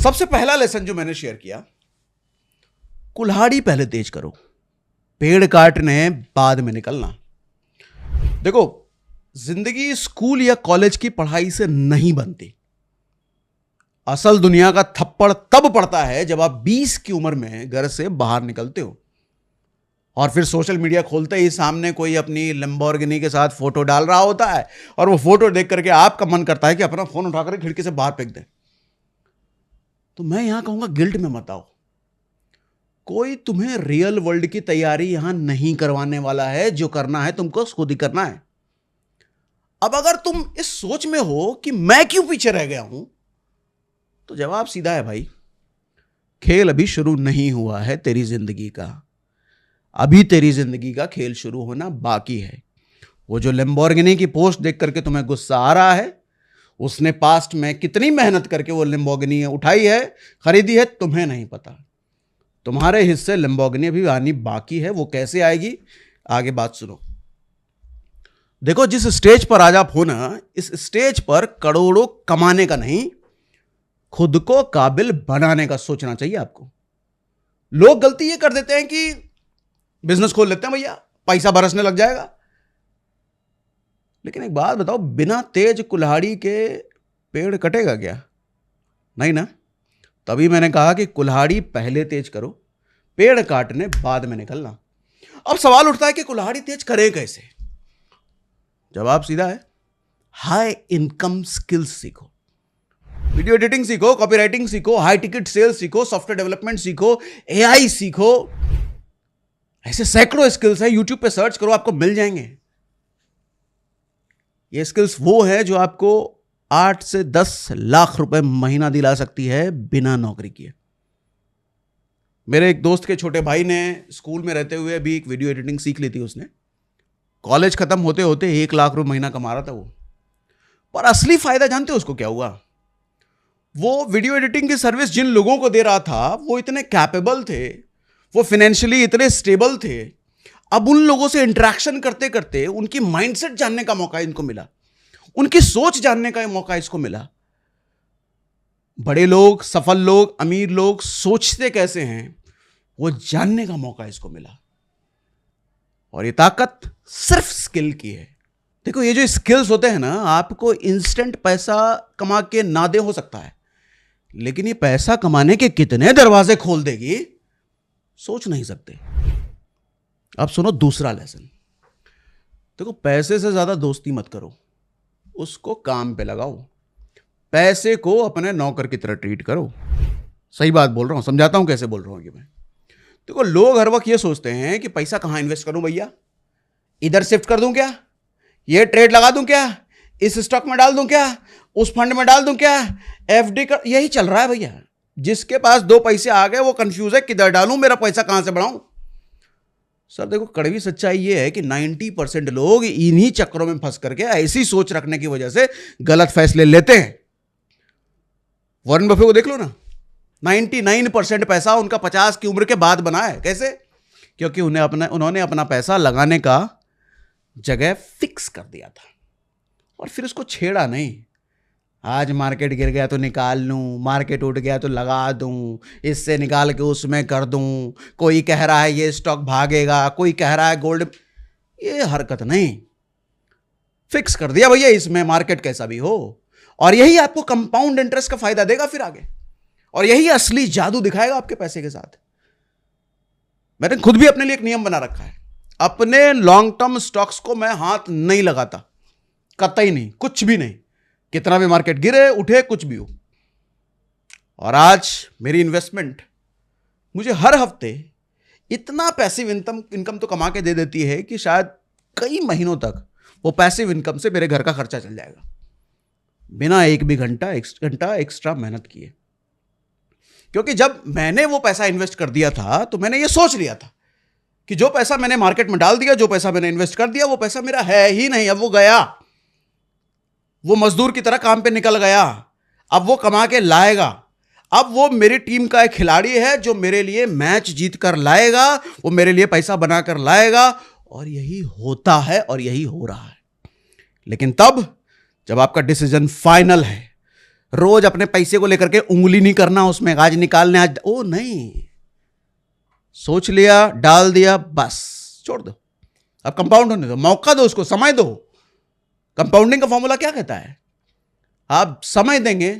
सबसे पहला लेसन जो मैंने शेयर किया, कुल्हाड़ी पहले तेज करो, पेड़ काटने बाद में निकलना। देखो, जिंदगी स्कूल या कॉलेज की पढ़ाई से नहीं बनती। असल दुनिया का थप्पड़ तब पड़ता है जब आप 20 की उम्र में घर से बाहर निकलते हो और फिर सोशल मीडिया खोलते ही सामने कोई अपनी लैम्बोर्गिनी के साथ फोटो डाल रहा होता है और वो फोटो देख करके आपका मन करता है कि अपना फोन उठाकर खिड़की से बाहर फेंक दें। तो मैं यहां कहूंगा, गिल्ट में मत आओ। कोई तुम्हें रियल वर्ल्ड की तैयारी यहां नहीं करवाने वाला है। जो करना है तुमको खुद ही करना है। अब अगर तुम इस सोच में हो कि मैं क्यों पीछे रह गया हूं, तो जवाब सीधा है भाई, खेल अभी शुरू नहीं हुआ है तेरी जिंदगी का। अभी तेरी जिंदगी का खेल शुरू होना बाकी है। वो जो लैम्बोर्गिनी की पोस्ट देख करके तुम्हें गुस्सा आ रहा है, उसने पास्ट में कितनी मेहनत करके वो लैम्बोर्गिनी उठाई है, खरीदी है, तुम्हें नहीं पता। तुम्हारे हिस्से लैम्बोर्गिनी अभी आनी बाकी है। वो कैसे आएगी, आगे बात सुनो। देखो, जिस स्टेज पर आज आप हो ना, इस स्टेज पर करोड़ों कमाने का नहीं, खुद को काबिल बनाने का सोचना चाहिए आपको। लोग गलती ये कर देते हैं कि बिजनेस खोल लेते हैं भैया, पैसा बरसने लग जाएगा। लेकिन एक बात बताओ, बिना तेज कुल्हाड़ी के पेड़ कटेगा क्या? नहीं ना। तभी मैंने कहा कि कुल्हाड़ी पहले तेज करो, पेड़ काटने बाद में निकलना। अब सवाल उठता है कि कुल्हाड़ी तेज करें कैसे? जवाब सीधा है, हाई इनकम स्किल्स सीखो। वीडियो एडिटिंग सीखो, कॉपीराइटिंग सीखो, हाई टिकट सेल्स सीखो, सॉफ्टवेयर डेवलपमेंट सीखो, एआई सीखो। ऐसे सैकड़ों स्किल्स हैं, यूट्यूब पे सर्च करो, आपको मिल जाएंगे। ये स्किल्स वो है जो आपको 8 से 10 लाख रुपए महीना दिला सकती है बिना नौकरी किए। मेरे एक दोस्त के छोटे भाई ने स्कूल में रहते हुए भी एक वीडियो एडिटिंग सीख ली थी उसने। कॉलेज खत्म होते होते 1 लाख रुपए महीना कमा रहा था वो। पर असली फायदा जानते हो उसको क्या हुआ? वो वीडियो एडिटिंग की सर्विस जिन लोगों को दे रहा था, वो इतने कैपेबल थे, वो फाइनेंशियली इतने स्टेबल थे। अब उन लोगों से इंटरेक्शन करते करते उनकी माइंडसेट जानने का मौका इनको मिला, उनकी सोच जानने का मौका इसको मिला। बड़े लोग, सफल लोग, अमीर लोग सोचते कैसे हैं, वो जानने का मौका इसको मिला। और ये ताकत सिर्फ स्किल की है। देखो, ये जो स्किल्स होते हैं ना, आपको इंस्टेंट पैसा कमा के ना दे हो सकता है, लेकिन ये पैसा कमाने के कितने दरवाजे खोल देगी, सोच नहीं सकते। अब सुनो दूसरा लेसन। देखो, पैसे से ज्यादा दोस्ती मत करो, उसको काम पे लगाओ। पैसे को अपने नौकर की तरह ट्रीट करो। सही बात बोल रहा हूं, समझाता हूं कैसे बोल रहा हूं कि मैं। देखो, लोग हर वक्त ये सोचते हैं कि पैसा कहां इन्वेस्ट करूं भैया, इधर शिफ्ट कर दूं क्या, ये ट्रेड लगा दूं क्या, इस स्टॉक में डाल दूं क्या, उस फंड में डाल दूं क्या, एफडी कर, यही चल रहा है भैया। जिसके पास 2 पैसे आ गए वो कंफ्यूज है, किधर डालूं, मेरा पैसा कहां से बढ़ाऊं। सर देखो, कड़वी सच्चाई ये है कि 90% लोग इन्हीं चक्करों में फंस करके, ऐसी सोच रखने की वजह से गलत फैसले लेते हैं। वॉरेन बफे को देख लो ना, 99% पैसा उनका 50 की उम्र के बाद बना है। कैसे? क्योंकि उन्होंने अपना पैसा लगाने का जगह फिक्स कर दिया था और फिर उसको छेड़ा नहीं। आज मार्केट गिर गया तो निकाल लूं, मार्केट उठ गया तो लगा दूं, इससे निकाल के उसमें कर दूं, कोई कह रहा है ये स्टॉक भागेगा, कोई कह रहा है गोल्ड। ये हरकत नहीं, फिक्स कर दिया भैया, इसमें मार्केट कैसा भी हो। और यही आपको कंपाउंड इंटरेस्ट का फायदा देगा फिर आगे, और यही असली जादू दिखाएगा आपके पैसे के साथ। मैंने खुद भी अपने लिए एक नियम बना रखा है, अपने लॉन्ग टर्म स्टॉक्स को मैं हाथ नहीं लगाता, कतई नहीं, कुछ भी नहीं। कितना भी मार्केट गिरे उठे कुछ भी हो। और आज मेरी इन्वेस्टमेंट मुझे हर हफ्ते इतना पैसिव इनकम तो कमा के दे देती है कि शायद कई महीनों तक वो पैसिव इनकम से मेरे घर का खर्चा चल जाएगा, बिना एक भी घंटा एक्स्ट्रा मेहनत किए। क्योंकि जब मैंने वो पैसा इन्वेस्ट कर दिया था तो मैंने ये सोच लिया था कि जो पैसा मैंने मार्केट में डाल दिया, जो पैसा मैंने इन्वेस्ट कर दिया, वो पैसा मेरा है ही नहीं। अब वो गया, वो मजदूर की तरह काम पे निकल गया, अब वो कमा के लाएगा। अब वो मेरी टीम का एक खिलाड़ी है जो मेरे लिए मैच जीत कर लाएगा, वो मेरे लिए पैसा बना कर लाएगा। और यही होता है और यही हो रहा है। लेकिन तब जब आपका डिसीजन फाइनल है, रोज अपने पैसे को लेकर के उंगली नहीं करना उसमें, आज निकालने आज, ओ नहीं, सोच लिया, डाल दिया, बस छोड़ दो। अब कंपाउंड होने दो, मौका दो उसको, समय दो। कंपाउंडिंग का फॉर्मूला क्या कहता है? आप समय देंगे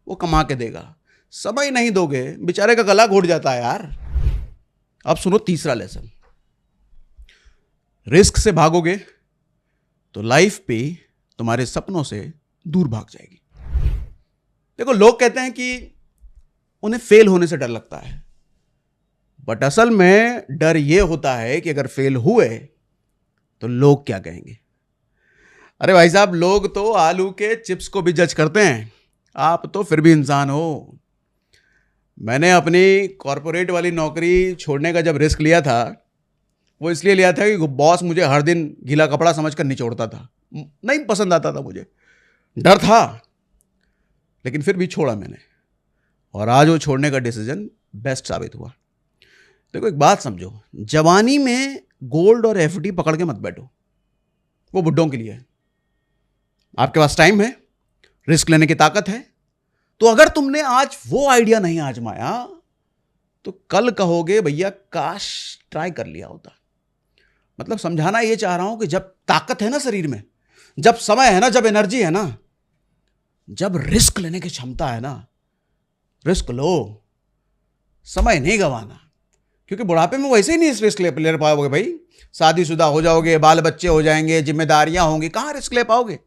वो कमा के देगा, समय नहीं दोगे बेचारे का गला घोट जाता है यार। अब सुनो तीसरा लेसन, रिस्क से भागोगे तो लाइफ भी तुम्हारे सपनों से दूर भाग जाएगी। देखो, लोग कहते हैं कि उन्हें फेल होने से डर लगता है, बट असल में डर यह होता है कि अगर फेल हुए तो लोग क्या कहेंगे। अरे भाई साहब, लोग तो आलू के चिप्स को भी जज करते हैं, आप तो फिर भी इंसान हो। मैंने अपनी कॉरपोरेट वाली नौकरी छोड़ने का जब रिस्क लिया था, वो इसलिए लिया था कि बॉस मुझे हर दिन गीला कपड़ा समझकर निचोड़ता था, नहीं पसंद आता था, मुझे डर था, लेकिन फिर भी छोड़ा मैंने, और आज वो छोड़ने का डिसीजन बेस्ट साबित हुआ। देखो, एक बात समझो, जवानी में गोल्ड और एफडी पकड़ के मत बैठो, वो बुड्ढों के लिए है। आपके पास टाइम है, रिस्क लेने की ताकत है, तो अगर तुमने आज वो आइडिया नहीं आजमाया तो कल कहोगे भैया काश ट्राई कर लिया होता। मतलब समझाना ये चाह रहा हूं कि जब ताकत है ना शरीर में, जब समय है ना, जब एनर्जी है ना, जब रिस्क लेने की क्षमता है ना, रिस्क लो, समय नहीं गंवाना। क्योंकि बुढ़ापे में वैसे ही नहीं रिस्क ले पाओगे भाई, शादीशुदा हो जाओगे, बाल बच्चे हो जाएंगे, जिम्मेदारियां होंगी, कहां रिस्क ले पाओगे।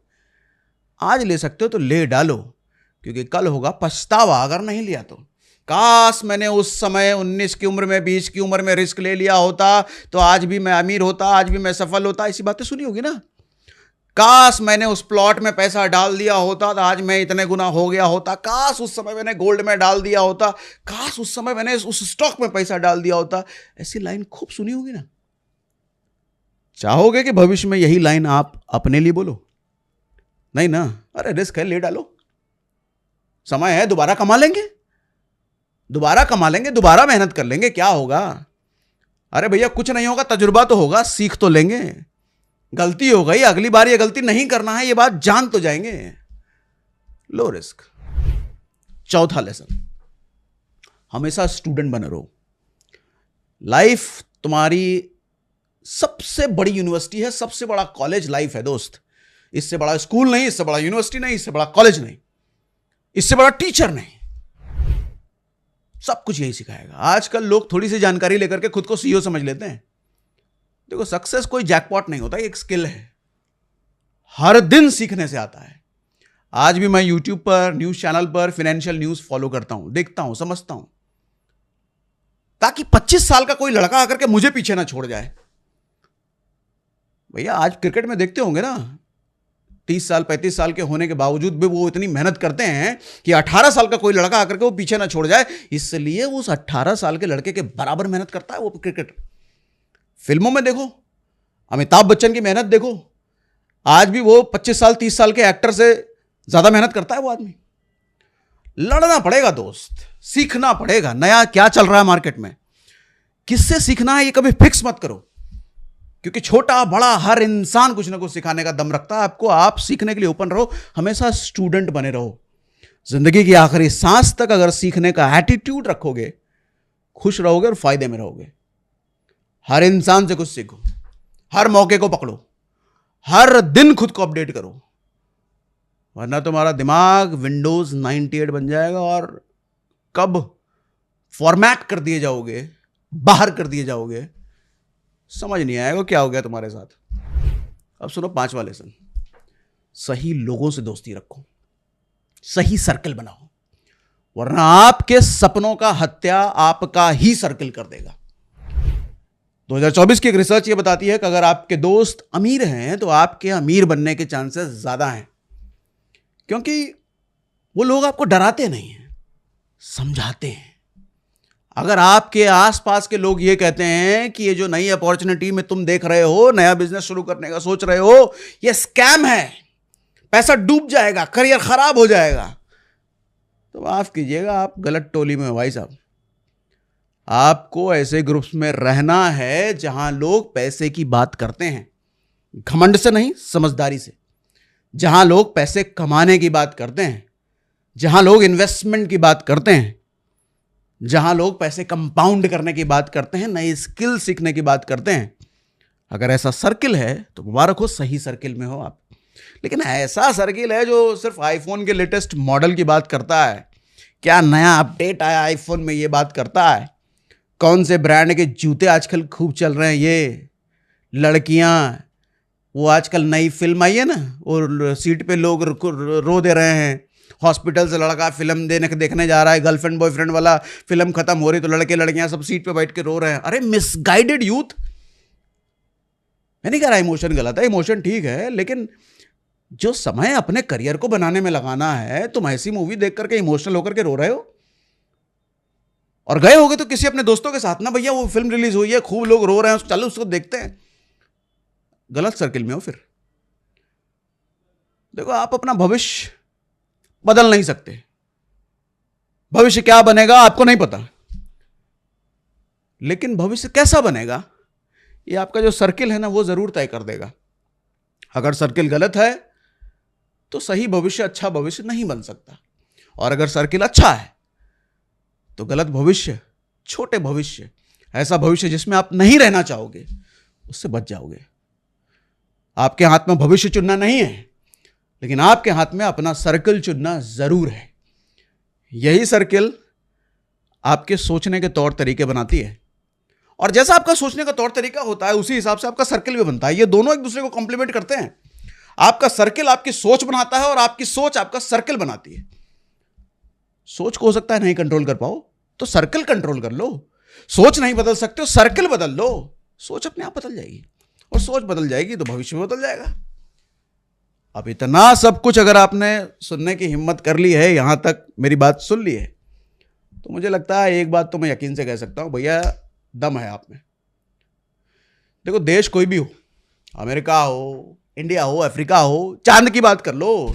आज ले सकते हो तो ले डालो, क्योंकि कल होगा पछतावा अगर नहीं लिया तो। काश मैंने उस समय 19 की उम्र में, 20 की उम्र में रिस्क ले लिया होता तो आज भी मैं अमीर होता, आज भी मैं सफल होता। ऐसी बातें सुनी होगी ना। काश मैंने उस प्लॉट में पैसा डाल दिया होता तो आज मैं इतने गुना हो गया होता। काश उस समय मैंने गोल्ड में डाल दिया होता, काश उस समय मैंने उस स्टॉक में पैसा डाल दिया होता। ऐसी लाइन खूब सुनी होगी ना। चाहोगे कि भविष्य में यही लाइन आप अपने लिए बोलो? नहीं ना। अरे रिस्क है, ले डालो, समय है, दोबारा कमा लेंगे, दोबारा कमा लेंगे, दोबारा मेहनत कर लेंगे, क्या होगा। अरे भैया कुछ नहीं होगा, तजुर्बा तो होगा, सीख तो लेंगे। गलती हो गई, अगली बार ये गलती नहीं करना है, ये बात जान तो जाएंगे। Low risk. चौथा लेसन, हमेशा स्टूडेंट बने रहो। लाइफ तुम्हारी सबसे बड़ी यूनिवर्सिटी है, सबसे बड़ा कॉलेज लाइफ है दोस्त। इससे बड़ा स्कूल नहीं, इससे बड़ा यूनिवर्सिटी नहीं, इससे बड़ा कॉलेज नहीं, इससे बड़ा टीचर नहीं। सब कुछ यही सिखाएगा। आजकल लोग थोड़ी सी जानकारी लेकर के खुद को सीईओ समझ लेते हैं। देखो, सक्सेस कोई जैकपॉट नहीं होता, एक स्किल है, हर दिन सीखने से आता है। आज भी मैं यूट्यूब पर, न्यूज चैनल पर फाइनेंशियल न्यूज फॉलो करता हूं, देखता हूं, समझता हूं, ताकि 25 साल का कोई लड़का आकर के मुझे पीछे ना छोड़ जाए। भैया आज क्रिकेट में देखते होंगे ना, 30 साल 35 साल के होने के बावजूद भी वो इतनी मेहनत करते हैं कि 18 साल का कोई लड़का आकर के वो पीछे ना छोड़ जाए, इसलिए वो उस 18 साल के लड़के के बराबर मेहनत करता है वो क्रिकेटर। फिल्मों में देखो, अमिताभ बच्चन की मेहनत देखो, आज भी वो 25 साल 30 साल के एक्टर से ज्यादा मेहनत करता है वो आदमी। लड़ना पड़ेगा दोस्त, सीखना पड़ेगा, नया क्या चल रहा है मार्केट में, किससे सीखना है, ये कभी फिक्स मत करो, क्योंकि छोटा बड़ा हर इंसान कुछ ना कुछ सिखाने का दम रखता है आपको। आप सीखने के लिए ओपन रहो, हमेशा स्टूडेंट बने रहो। जिंदगी की आखिरी सांस तक अगर सीखने का एटीट्यूड रखोगे, खुश रहोगे और फायदे में रहोगे। हर इंसान से कुछ सीखो, हर मौके को पकड़ो, हर दिन खुद को अपडेट करो, वरना तुम्हारा दिमाग विंडोज 98 बन जाएगा और कब फॉर्मेट कर दिए जाओगे, बाहर कर दिए जाओगे, समझ नहीं आएगा क्या हो गया तुम्हारे साथ। अब सुनो पांचवा लेसन, सही लोगों से दोस्ती रखो, सही सर्कल बनाओ, वरना आपके सपनों का हत्या आपका ही सर्कल कर देगा। 2024 की एक रिसर्च ये बताती है कि अगर आपके दोस्त अमीर हैं तो आपके अमीर बनने के चांसेस ज्यादा हैं, क्योंकि वो लोग आपको डराते नहीं हैं, समझाते हैं। अगर आपके आसपास के लोग ये कहते हैं कि ये जो नई अपॉर्चुनिटी में तुम देख रहे हो, नया बिजनेस शुरू करने का सोच रहे हो, ये स्कैम है, पैसा डूब जाएगा, करियर खराब हो जाएगा, तो माफ कीजिएगा, आप गलत टोली में हो भाई साहब। आपको ऐसे ग्रुप्स में रहना है जहां लोग पैसे की बात करते हैं, घमंड से नहीं, समझदारी से। जहां लोग पैसे कमाने की बात करते हैं, जहां लोग इन्वेस्टमेंट की बात करते हैं, जहां लोग पैसे कंपाउंड करने की बात करते हैं, नई स्किल सीखने की बात करते हैं, अगर ऐसा सर्किल है तो मुबारक हो, सही सर्किल में हो आप। लेकिन ऐसा सर्किल है जो सिर्फ आईफोन के लेटेस्ट मॉडल की बात करता है, क्या नया अपडेट आया आईफोन में ये बात करता है, कौन से ब्रांड के जूते आजकल खूब चल रहे हैं, ये लड़कियां, वो आजकल नई फिल्म आई है ना, और सीट पे लोग रो दे रहे हैं, हॉस्पिटल से लड़का फिल्म देखने जा रहा है, गर्लफ्रेंड बॉयफ्रेंड वाला, फिल्म खत्म हो रही तो लड़के लड़कियां सब सीट पे बैठ के रो रहे हैं। अरे मिसगाइडेड यूथ। मैं नहीं कह रहा इमोशन गलत है, इमोशन ठीक है, लेकिन जो समय अपने करियर को बनाने में लगाना है, तुम ऐसी मूवी देख करके इमोशनल होकर के रो रहे हो। और गए होगे तो किसी अपने दोस्तों के साथ ना, भैया वो फिल्म रिलीज हुई है, खूब लोग रो रहे हैं, चलो उसको देखते हैं। गलत सर्किल में हो फिर। देखो, आप अपना भविष्य बदल नहीं सकते, भविष्य क्या बनेगा आपको नहीं पता, लेकिन भविष्य कैसा बनेगा ये आपका जो सर्किल है ना वो जरूर तय कर देगा। अगर सर्किल गलत है तो सही भविष्य, अच्छा भविष्य नहीं बन सकता, और अगर सर्किल अच्छा है तो गलत भविष्य, छोटे भविष्य, ऐसा भविष्य जिसमें आप नहीं रहना चाहोगे, उससे बच जाओगे। आपके हाथ में भविष्य चुनना नहीं है, लेकिन आपके हाथ में अपना सर्किल चुनना जरूर है। यही सर्किल आपके सोचने के तौर तरीके बनाती है, और जैसा आपका सोचने का तौर तरीका होता है उसी हिसाब से आपका सर्किल भी बनता है। ये दोनों एक दूसरे को कॉम्प्लीमेंट करते हैं। आपका सर्किल आपकी सोच बनाता है और आपकी सोच आपका सर्किल बनाती है। सोच को हो सकता है नहीं कंट्रोल कर पाओ तो सर्किल कंट्रोल कर लो। सोच नहीं बदल सकते हो, सर्किल बदल लो, सोच अपने आप बदल जाएगी, और सोच बदल जाएगी तो भविष्य में बदल जाएगा। अब इतना सब कुछ अगर आपने सुनने की हिम्मत कर ली है, यहां तक मेरी बात सुन ली है, तो मुझे लगता है एक बात तो मैं यकीन से कह सकता हूं, भैया दम है आप में। देखो, देश कोई भी हो, अमेरिका हो, इंडिया हो, अफ्रीका हो, चांद की बात कर लो,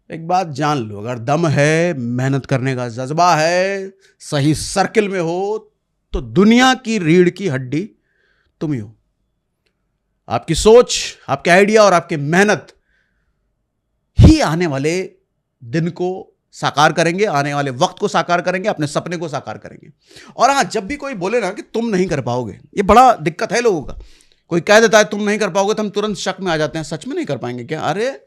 एक बात जान लो, अगर दम है, मेहनत करने का जज्बा है, सही सर्किल में हो, तो दुनिया की रीढ़ की हड्डी तुम ही हो। आपकी सोच, आपके आइडिया और आपकी मेहनत ही आने वाले दिन को साकार करेंगे, आने वाले वक्त को साकार करेंगे, अपने सपने को साकार करेंगे। और हाँ, जब भी कोई बोले ना कि तुम नहीं कर पाओगे, ये बड़ा दिक्कत है लोगों का। कोई कह देता है तुम नहीं कर पाओगे तो हम तुरंत शक में आ जाते हैं, सच में नहीं कर पाएंगे क्या? अरे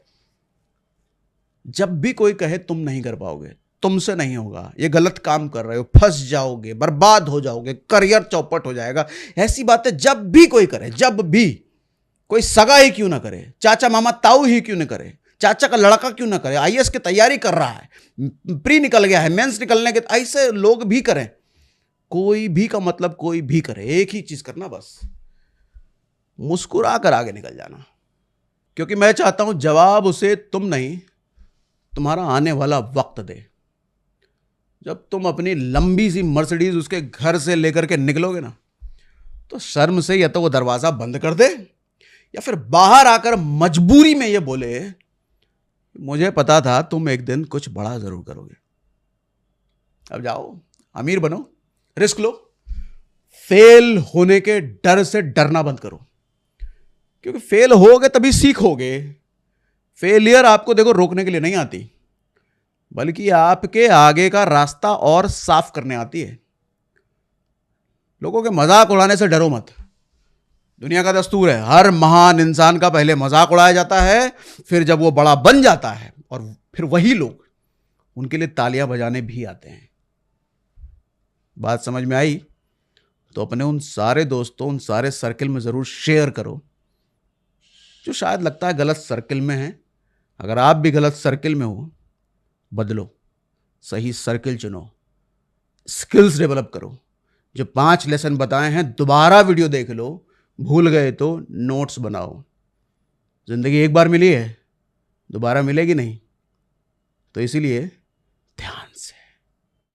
जब भी कोई कहे तुम नहीं कर पाओगे, तुमसे नहीं होगा, ये गलत काम कर रहे हो, फंस जाओगे, बर्बाद हो जाओगे, करियर चौपट हो जाएगा, ऐसी बातें जब भी कोई करे, जब भी कोई सगा ही क्यों ना करे, चाचा मामा ताऊ ही क्यों ना करे, चाचा का लड़का क्यों ना करे, आईएएस की तैयारी कर रहा है, प्री निकल गया है, मेंस निकलने के, ऐसे लोग भी करें, कोई भी का मतलब कोई भी करे, एक ही चीज करना, बस मुस्कुरा कर आगे निकल जाना। क्योंकि मैं चाहता हूं जवाब उसे तुम नहीं, तुम्हारा आने वाला वक्त दे। जब तुम अपनी लंबी सी मर्सिडीज उसके घर से लेकर के निकलोगे ना, तो शर्म से या तो वो दरवाजा बंद कर दे, या फिर बाहर आकर मजबूरी में ये बोले मुझे पता था तुम एक दिन कुछ बड़ा जरूर करोगे। अब जाओ, अमीर बनो, रिस्क लो, फेल होने के डर से डरना बंद करो, क्योंकि फेल होगे तभी सीखोगे। फेलियर आपको देखो रोकने के लिए नहीं आती, बल्कि आपके आगे का रास्ता और साफ करने आती है। लोगों के मजाक उड़ाने से डरो मत। दुनिया का दस्तूर है, हर महान इंसान का पहले मजाक उड़ाया जाता है, फिर जब वो बड़ा बन जाता है और फिर वही लोग उनके लिए तालियां बजाने भी आते हैं। बात समझ में आई? तो अपने उन सारे दोस्तों, उन सारे सर्किल में जरूर शेयर करो जो शायद लगता है गलत सर्किल में है। अगर आप भी गलत सर्किल में हो, बदलो, सही सर्किल चुनो, स्किल्स डेवलप करो। जो 5 लेसन बताए हैं दोबारा वीडियो देख लो, भूल गए तो नोट्स बनाओ। जिंदगी एक बार मिली है, दोबारा मिलेगी नहीं, तो इसीलिए